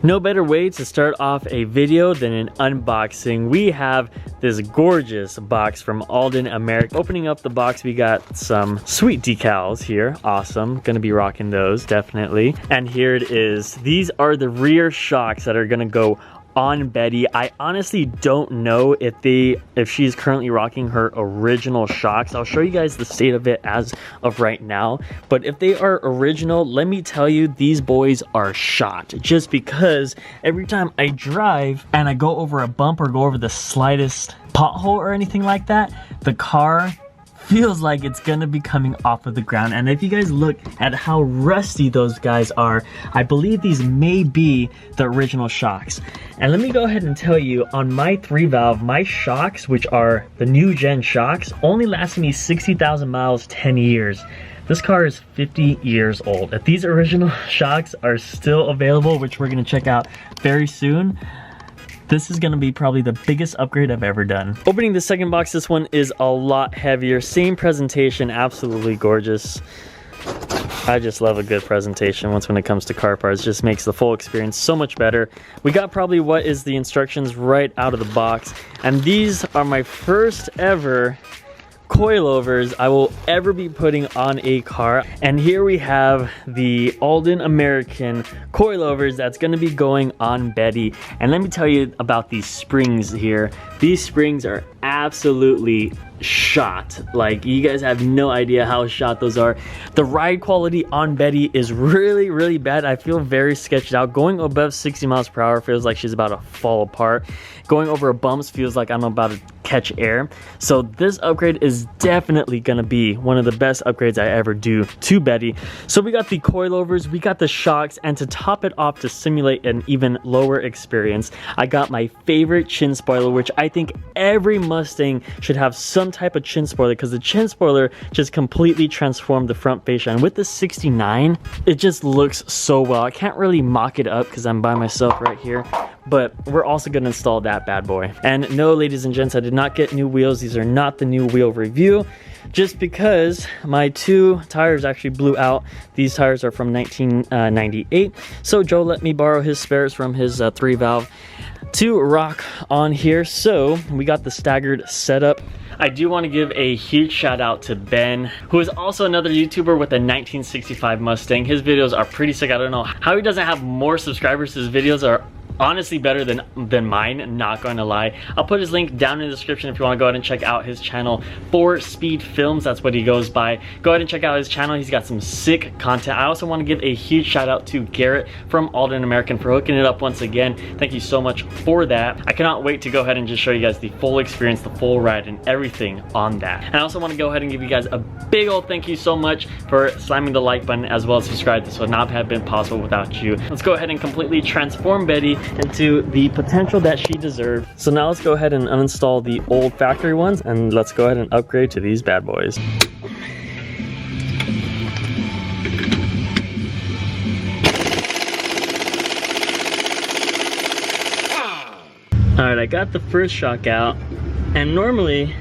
No better way to start off a video than an unboxing. We have this gorgeous box from L&M American. Opening up the box, we got some sweet decals here. Awesome, gonna be rocking those, definitely. And here it is. These are the rear shocks that are gonna go on Betty. I honestly don't know if she's currently rocking her original shocks. I'll show you guys the state of it as of right now, but if they are original, let me tell you, these boys are shot, just because every time I drive and I go over a bump or go over the slightest pothole or anything like that, the car feels like it's gonna be coming off of the ground. And if you guys look at how rusty those guys are, I believe these may be the original shocks. And let me go ahead and tell you, on my 3-valve, my shocks, which are the new gen shocks, only lasted me 60,000 miles, 10 years. This car is 50 years old. If these original shocks are still available, which we're gonna check out very soon, this is gonna be probably the biggest upgrade I've ever done. Opening the second box, this one is a lot heavier. Same presentation, absolutely gorgeous. I just love a good presentation when it comes to car parts. Just makes the full experience so much better. We got probably what is the instructions right out of the box. And these are my first ever coilovers I will ever be putting on a car. And here we have the L&M American coilovers that's going to be going on Betty. And let me tell you about these springs here. These springs are absolutely shot. Like, you guys have no idea how shot those are. The ride quality on Betty is really bad. I feel very sketched out. Going above 60 miles per hour feels like she's about to fall apart. Going over bumps feels like I'm about to catch air. So this upgrade is definitely gonna be one of the best upgrades I ever do to Betty. So we got the coilovers, we got the shocks, and to top it off, to simulate an even lower experience, I got my favorite chin spoiler, which I think every Mustang should have some type of chin spoiler, because the chin spoiler just completely transformed the front fascia. And with the 69, it just looks so well. I can't really mock it up because I'm by myself right here, but we're also going to install that bad boy. And no, ladies and gents, I did not get new wheels. These are not the new wheel review, just because my 2 tires actually blew out. These tires are from 1998, so Joe let me borrow his spares from his 3-valve to rock on here. So we got the staggered setup. I do want to give a huge shout out to Ben, who is also another YouTuber with a 1965 Mustang. His videos are pretty sick. I don't know how he doesn't have more subscribers. His videos are honestly better than mine, not going to lie. I'll put his link down in the description if you want to go ahead and check out his channel, 4Speed Films, that's what he goes by. Go ahead and check out his channel. He's got some sick content. I also want to give a huge shout out to Garrett from L&M American for hooking it up once again. Thank you so much for that. I cannot wait to go ahead and just show you guys the full experience, the full ride, and everything on that. And I also want to go ahead and give you guys a big old thank you so much for slamming the like button, as well as subscribe. This would not have been possible without you. Let's go ahead and completely transform Betty into the potential that she deserved. So now let's go ahead and uninstall the old factory ones, and let's go ahead and upgrade to these bad boys. Alright, I got the first shock out, and normally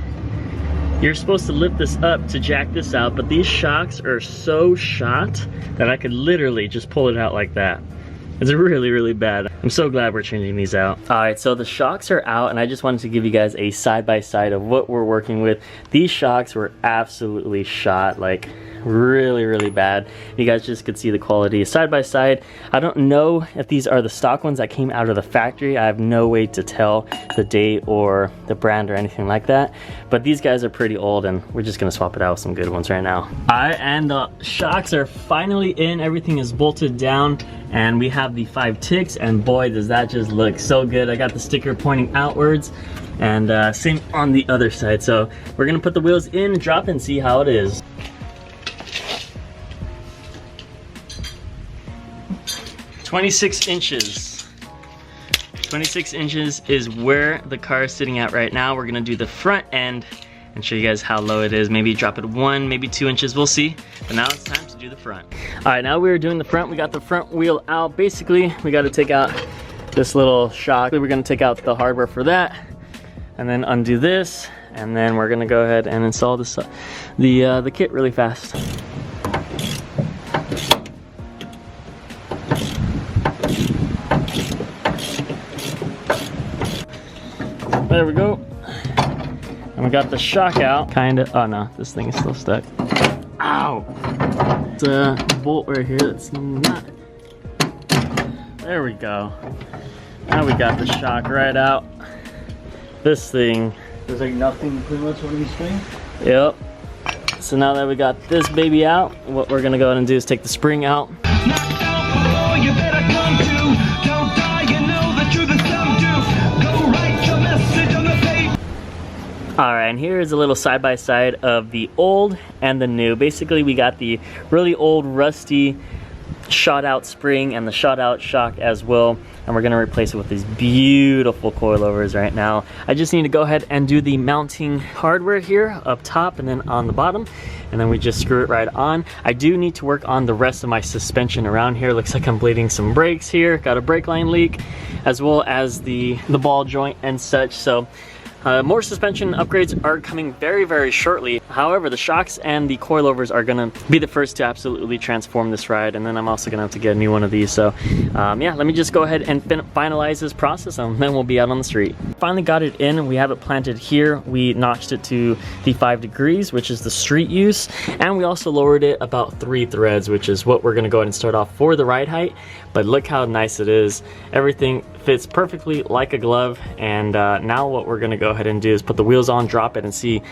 you're supposed to lift this up to jack this out, but these shocks are so shot that I could literally just pull it out like that. It's really bad. I'm so glad we're changing these out. All right, so the shocks are out, and I just wanted to give you guys a side-by-side of what we're working with. These shocks were absolutely shot, like really bad. You guys just could see the quality side by side. I don't know if these are the stock ones that came out of the factory. I have no way to tell the date or the brand or anything like that, but these guys are pretty old, and we're just gonna swap it out with some good ones right now. All right, and the shocks are finally in. Everything is bolted down, and we have the 5 ticks, and boy, does that just look so good. I got the sticker pointing outwards, and same on the other side. So we're gonna put the wheels in, drop, and see how it is. 26 inches. 26 inches is where the car is sitting at right now. We're gonna do the front end and show you guys how low it is. Maybe drop it 1, maybe 2 inches, we'll see. But now it's time to do the front. All right, now we're doing the front. We got the front wheel out. Basically, we gotta take out this little shock. We're gonna take out the hardware for that, and then undo this, and then we're gonna go ahead and install this, the kit really fast. There we go. And we got the shock out. Kinda, oh no, this thing is still stuck. Ow! It's a bolt right here that's not. There we go. Now we got the shock right out. This thing. There's like nothing pretty much on these things. Yep. So now that we got this baby out, what we're gonna go ahead and do is take the spring out. Alright, and here is a little side-by-side of the old and the new. Basically, we got the really old, rusty shot-out spring and the shot-out shock as well. And we're going to replace it with these beautiful coilovers right now. I just need to go ahead and do the mounting hardware here up top and then on the bottom. And then we just screw it right on. I do need to work on the rest of my suspension around here. Looks like I'm bleeding some brakes here. Got a brake line leak, as well as the ball joint and such. So more suspension upgrades are coming very, very shortly. However, the shocks and the coilovers are gonna be the first to absolutely transform this ride, and then I'm also gonna have to get a new one of these. So yeah, let me just go ahead and finalize this process, and then we'll be out on the street. Finally got it in. We have it planted here. We notched it to the 5 degrees, which is the street use, and we also lowered it about 3 threads, which is what we're gonna go ahead and start off for the ride height. But look how nice it is. Everything fits perfectly like a glove, and now what we're gonna go ahead and do is put the wheels on, drop it, and see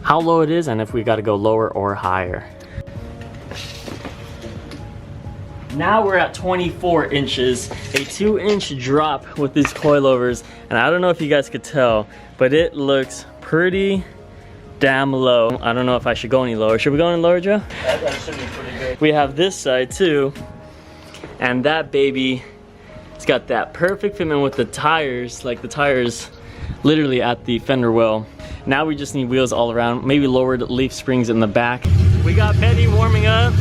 how low it is and if we got to go lower or higher. Now we're at 24 inches, a 2-inch drop with these coilovers, and I don't know if you guys could tell, but it looks pretty damn low. I don't know if I should go any lower. Should we go any lower, Joe? That should be pretty good. We have this side too, and that baby, it's got that perfect fitment with the tires, like the tires literally at the fender well. Now we just need wheels all around, maybe lowered leaf springs in the back. We got Betty warming up.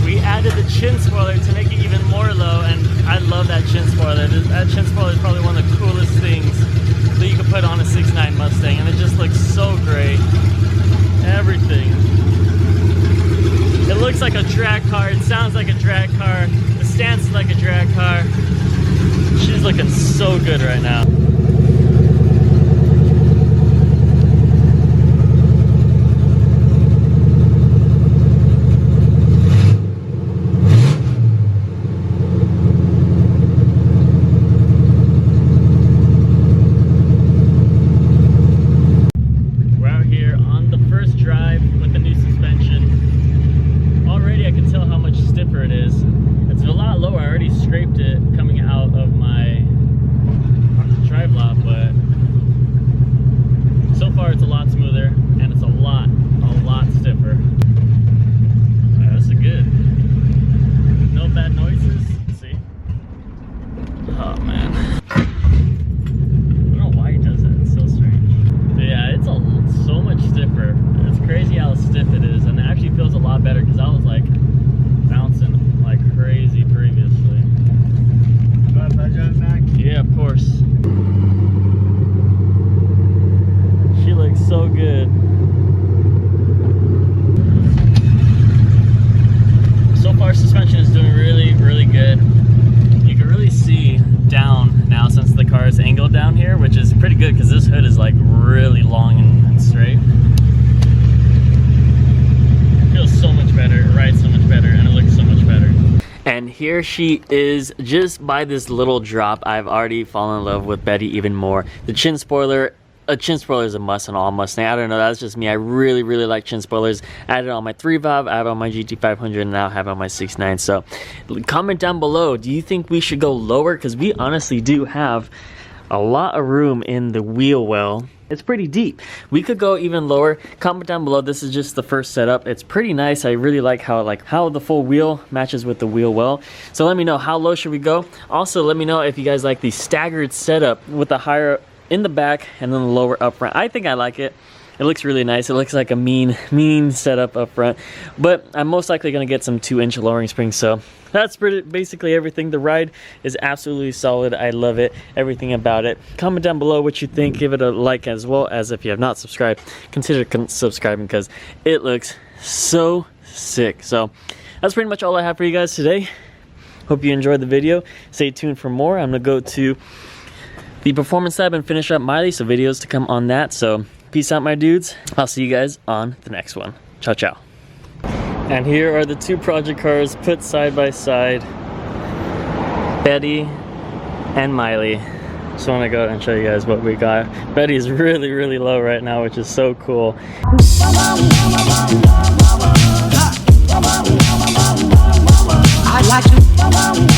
We added the chin spoiler to make it even more low, and I love that chin spoiler. That chin spoiler is probably one of the coolest things that you can put on a 6.9 Mustang, and it just looks so great. Everything. It looks like a drag car, it sounds like a drag car, the stance is like a drag car. She's looking so good right now. So good. So far suspension is doing really, really good. You can really see down now since the car is angled down here, which is pretty good because this hood is like really long and straight. It feels so much better, it rides so much better, and it looks so much better. And here she is. Just by this little drop, I've already fallen in love with Betty even more. The chin spoiler. A chin spoiler is a must on all Mustang. I don't know, that's just me. I really, really like chin spoilers. I had it on my 3-valve, I have it on my GT500, and now I have it on my 6.9. So comment down below, do you think we should go lower? Because we honestly do have a lot of room in the wheel well. It's pretty deep. We could go even lower. Comment down below. This is just the first setup. It's pretty nice. I really like how the full wheel matches with the wheel well. So let me know, how low should we go? Also, let me know if you guys like the staggered setup with the higher in the back and then the lower up front. I think I like it. It looks really nice. It looks like a mean setup up front, but I'm most likely going to get some 2-inch lowering springs. So that's basically everything. The ride is absolutely solid. I love it, everything about it. Comment down below what you think. Give it a like, as well as if you have not subscribed, consider subscribing because it looks so sick. So that's pretty much all I have for you guys today. Hope you enjoyed the video. Stay tuned for more. I'm gonna go to the performance tab and finish up Miley, so videos to come on that. So peace out, my dudes. I'll see you guys on the next one. Ciao, ciao. And here are the two project cars put side by side. Betty and Miley. Just want to go and show you guys what we got. Betty is really, really low right now, which is so cool. I like you.